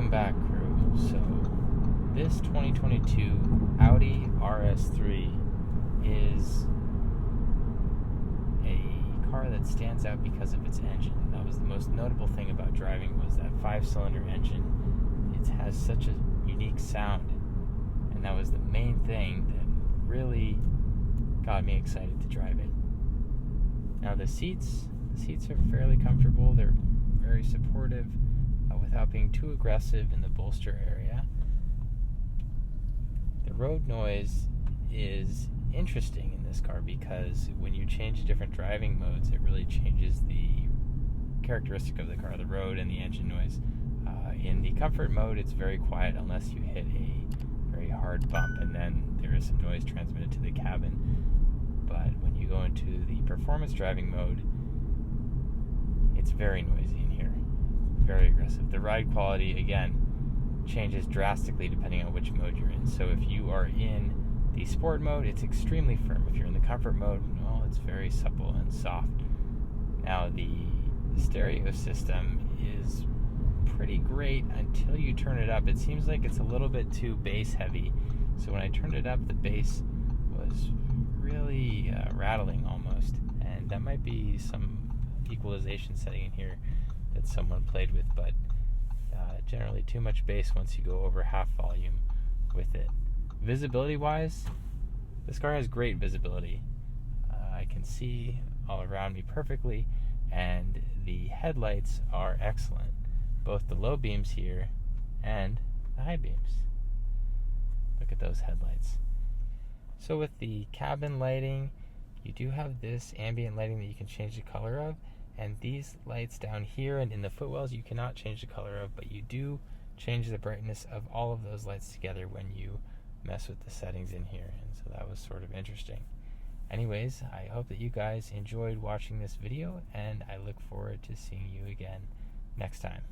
Welcome back, crew. So, this 2022 Audi RS3 is a car that stands out because of its engine. That was the most notable thing about driving, was that 5-cylinder engine. It has such a unique sound, and that was the main thing that really got me excited to drive it. Now the seats are fairly comfortable. They're very supportive without being too aggressive in the bolster area. The road noise is interesting in this car because when you change different driving modes, it really changes the characteristic of the car, the road and the engine noise. In the comfort mode, it's very quiet unless you hit a very hard bump, and then there is some noise transmitted to the cabin. But when you go into the performance driving mode, it's very noisy in here, very aggressive. The ride quality, again, changes drastically depending on which mode you're in. So if you are in the sport mode, it's extremely firm. If you're in the comfort mode, well, it's very supple and soft. Now the stereo system is pretty great until you turn it up. It seems like it's a little bit too bass heavy. So when I turned it up, the bass was really rattling almost, and that might be some equalization setting in here that someone played with, but generally too much bass once you go over half volume with it. Visibility wise, this car has great visibility. I can see all around me perfectly, and the headlights are excellent, both the low beams here and the high beams. Look at those headlights. So with the cabin lighting, you do have this ambient lighting that you can change the color of, and these lights down here and in the footwells you cannot change the color of, but you do change the brightness of all of those lights together when you mess with the settings in here, and so that was sort of interesting. Anyways, I hope that you guys enjoyed watching this video, and I look forward to seeing you again next time.